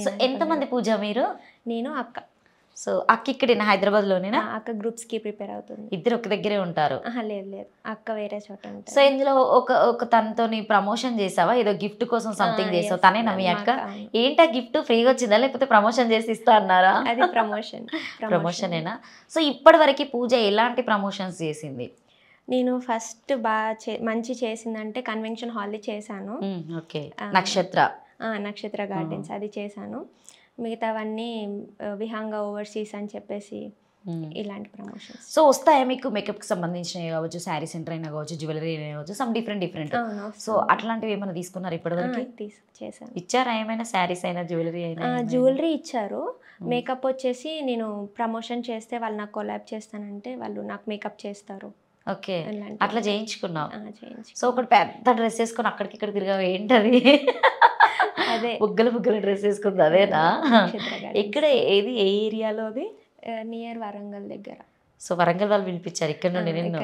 So ఎంతమంది పూజ మీరు? నేను అక్క. సో అక్క ఇక్కడేనా హైదరాబాద్లోనేనా? అక్క గ్రూప్స్కి ప్రిపేర్ అవుతుంది. ఇద్దరు ఒక దగ్గరే ఉంటారు? లేదు లేదు, అక్క వేరే చోట ఉంటుంది. సో ఇందులో ఒక తనతోని ప్రమోషన్ చేసావా? ఏదో గిఫ్ట్ కోసం సంథింగ్ చేసావు, తనేనా మీ అక్క? ఏంటా గిఫ్ట్? ఫ్రీగా వచ్చిందా లేకపోతే ప్రమోషన్ చేసి ఇస్తా అన్నారా? అది ప్రమోషన్. ప్రమోషనేనా? సో ఇప్పటి వరకు పూజ ఎలాంటి ప్రమోషన్స్ చేసింది? నేను ఫస్ట్ బాగా మంచి చేసిందంటే కన్వెన్షన్ హాల్ చేశాను. ఓకే, నక్షత్ర గార్డెన్స్ అది చేశాను. మిగతావన్నీ విహంగా ఓవర్సీస్ అని చెప్పేసి ఇలాంటి ప్రమోషన్స్. సో వస్తాయా మీకు మేకప్కి సంబంధించినవి కావచ్చు, శారీ సెంటర్ అయినా కావచ్చు, జ్యువెలరీ అయినా కావచ్చు, సమ్ డిఫరెంట్. సో అట్లాంటివి ఏమైనా తీసుకున్నారు ఇప్పటివరకు? చేశాను. ఇచ్చారా ఏమైనా శారీస్ అయినా జ్యువెలరీ అయినా? జ్యువెలరీ ఇచ్చారు. మేకప్ వచ్చేసి నేను ప్రమోషన్ చేస్తే వాళ్ళు నాకు కొలాబ్ చేస్తానంటే వాళ్ళు నాకు మేకప్ చేస్తారు. ఓకే, అట్లా చేయించుకున్నావు. సో ఒకటి పెద్ద డ్రెస్ వేసుకొని అక్కడికి ఇక్కడ తిరిగావు, ఏంటది? అదే బుగ్గల డ్రెస్ వేసుకుంది, అదేనా? ఎక్కడ, ఏది, ఏ ఏరియాలో అది? నియర్ వరంగల్ దగ్గర. సో వరంగల్ వాళ్ళు పిలిపించారు ఇక్కడ నుండి నిన్ను?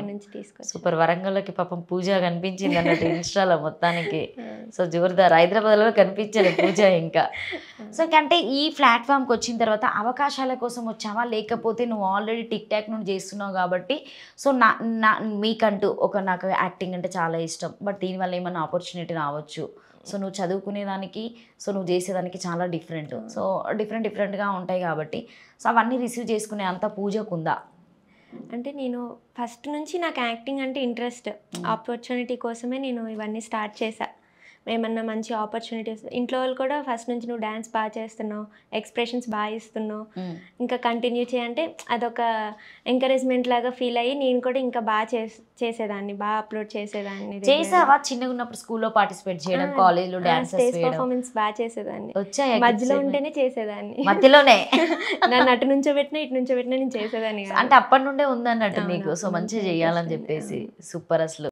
సూపర్. వరంగల్లోకి పాపం పూజ కనిపించింది అన్నట్టు ఇన్స్టాలో మొత్తానికి. సో జోర్దార్. హైదరాబాద్లో కనిపించలేదు పూజ ఇంకా. సో అంటే ఈ ప్లాట్ఫామ్కి వచ్చిన తర్వాత అవకాశాల కోసం వచ్చావా, లేకపోతే నువ్వు ఆల్రెడీ టిక్ టాక్ నుండి చేస్తున్నావు కాబట్టి సో మీకంటూ నాకు యాక్టింగ్ అంటే చాలా ఇష్టం, బట్ దీనివల్ల ఏమన్నా ఆపర్చునిటీ రావచ్చు, సో నువ్వు చదువుకునేదానికి సో నువ్వు చేసేదానికి చాలా డిఫరెంట్, సో డిఫరెంట్గా ఉంటాయి కాబట్టి సో అవన్నీ రిసీవ్ చేసుకునే అంత పూజకు ఉందా? అంటే నేను ఫస్ట్ నుంచి నాకు యాక్టింగ్ అంటే ఇంట్రెస్ట్, ఆపర్చునిటీ కోసమే నేను ఇవన్నీ స్టార్ట్ చేశా. ఏమన్నా మంచి ఆపర్చునిటీస్, ఇంట్లో వాళ్ళు కూడా ఫస్ట్ నుంచి నువ్వు డ్యాన్స్ బాగా చేస్తున్నావు, ఎక్స్ప్రెషన్స్ బాగా ఇస్తున్నావు, ఇంకా కంటిన్యూ చేయంటే అదొక ఎంకరేజ్మెంట్ లాగా ఫీల్ అయ్యి నేను కూడా ఇంకా బాగా చేసేదాన్ని, బాగా అప్లోడ్ చేసేదాన్ని. చేసావా చిన్నగా ఉన్నప్పుడు స్కూల్లో పార్టిసిపేట్ చేయడం, కాలేజ్లో డాన్స్ స్టేజ్ పర్ఫార్మెన్స్ బాగా చేసేదాన్ని. వచ్చాయి మధ్యలో ఉంటేనే చేసేదాన్ని, మధ్యలోనే నన్ను అటు నుంచో పెట్టినా ఇటు నుంచో పెట్టినా నేను చేసేదాన్ని. అంటే అప్పటి నుండే ఉందన్నట్టు నీకు, సో మంచిగా చేయాలని చెప్పేసి. సూపర్ అసలు.